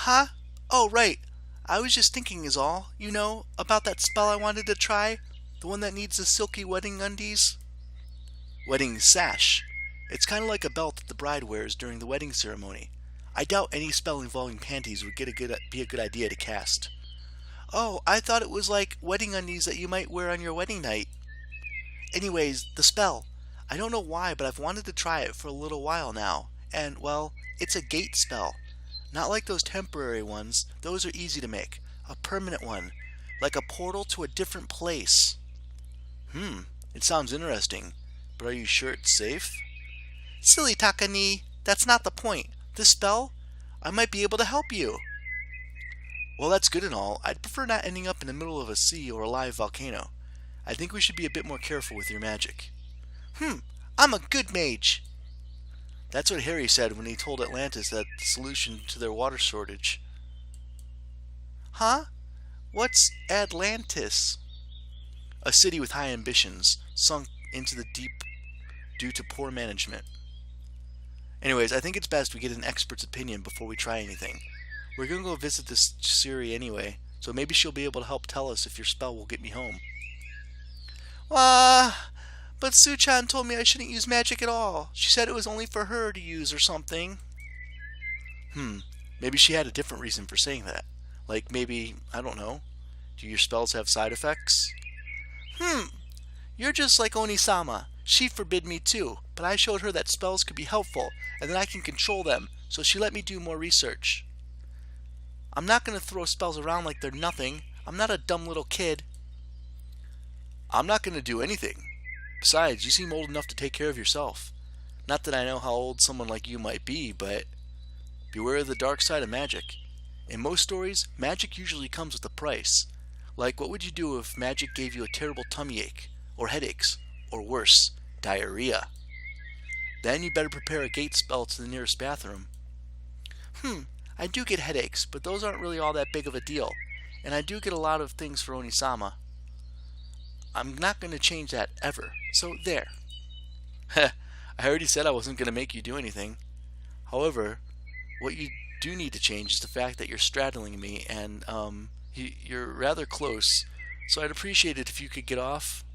Huh? Oh, right. I was just thinking is all, about that spell I wanted to try. The one that needs the silky wedding undies. Wedding sash. It's kind of like a belt that the bride wears during the wedding ceremony. I doubt any spell involving panties would be a good idea to cast. Oh, I thought it was like wedding undies that you might wear on your wedding night. Anyways, the spell. I don't know why, but I've wanted to try it for a little while now. And, well, it's a gate spell. Not like those temporary ones. Those are easy to make. A permanent one. Like a portal to a different place. It sounds interesting. But are you sure it's safe? Silly Takani, that's not the point. This spell? I might be able to help you. Well, that's good and all. I'd prefer not ending up in the middle of a sea or a live volcano. I think we should be a bit more careful with your magic. I'm a good mage. That's what Harry said when he told Atlantis that the solution to their water shortage. Huh? What's Atlantis? A city with high ambitions, sunk into the deep due to poor management. Anyways, I think it's best we get an expert's opinion before we try anything. We're going to go visit this Siri anyway, so maybe she'll be able to help tell us if your spell will get me home. But Su-chan told me I shouldn't use magic at all. She said it was only for her to use or something. Maybe she had a different reason for saying that. Like maybe, I don't know, do your spells have side effects? You're just like Oni-sama. She forbid me too, but I showed her that spells could be helpful, and that I can control them, so she let me do more research. I'm not going to throw spells around like they're nothing. I'm not a dumb little kid. I'm not going to do anything. Besides, you seem old enough to take care of yourself. Not that I know how old someone like you might be, but beware of the dark side of magic. In most stories, magic usually comes with a price. Like, what would you do if magic gave you a terrible tummy ache, or headaches, or worse, diarrhea? Then you better prepare a gate spell to the nearest bathroom. I do get headaches, but those aren't really all that big of a deal, and I do get a lot of things for Oni-sama. I'm not going to change that ever, so there. I already said I wasn't going to make you do anything. However, what you do need to change is the fact that you're straddling me, and you're rather close, so I'd appreciate it if you could get off.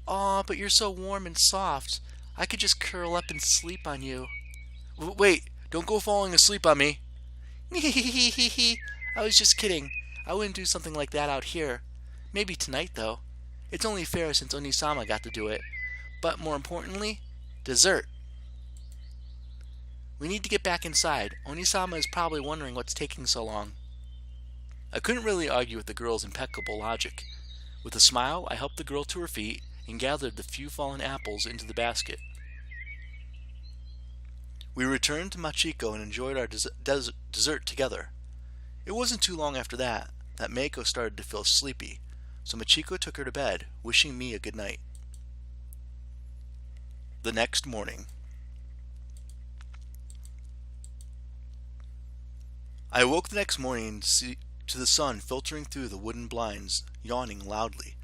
Aw, but you're so warm and soft. I could just curl up and sleep on you. Wait, don't go falling asleep on me. I was just kidding. I wouldn't do something like that out here. Maybe tonight, though. It's only fair since Oni-sama got to do it. But more importantly, dessert. We need to get back inside. Oni-sama is probably wondering what's taking so long. I couldn't really argue with the girl's impeccable logic. With a smile, I helped the girl to her feet and gathered the few fallen apples into the basket. We returned to Machiko and enjoyed our dessert together. It wasn't too long after that Meiko started to feel sleepy, so Machiko took her to bed, wishing me a good night. The next morning. I awoke the next morning to the sun filtering through the wooden blinds, yawning loudly.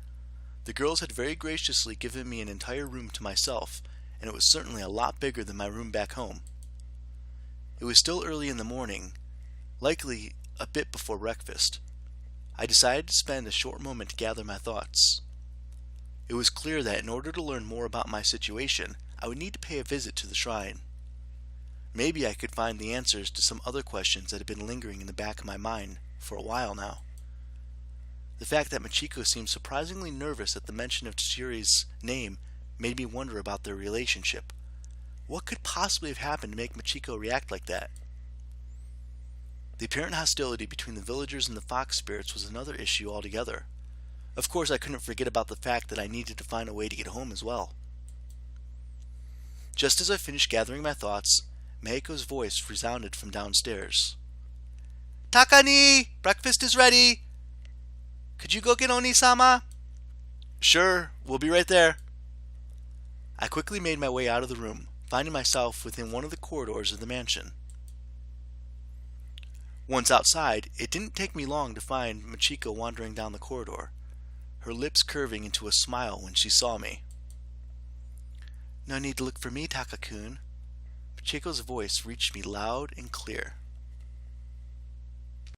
The girls had very graciously given me an entire room to myself, and it was certainly a lot bigger than my room back home. It was still early in the morning, likely a bit before breakfast. I decided to spend a short moment to gather my thoughts. It was clear that in order to learn more about my situation, I would need to pay a visit to the shrine. Maybe I could find the answers to some other questions that had been lingering in the back of my mind for a while now. The fact that Machiko seemed surprisingly nervous at the mention of Tsuri's name made me wonder about their relationship. What could possibly have happened to make Machiko react like that? The apparent hostility between the villagers and the fox spirits was another issue altogether. Of course, I couldn't forget about the fact that I needed to find a way to get home as well. Just as I finished gathering my thoughts, Meiko's voice resounded from downstairs. Takani! Breakfast is ready! Could you go get Oni-sama? Sure, we'll be right there. I quickly made my way out of the room, finding myself within one of the corridors of the mansion. Once outside, it didn't take me long to find Machiko wandering down the corridor, her lips curving into a smile when she saw me. No need to look for me, Taka-kun. Machiko's voice reached me loud and clear.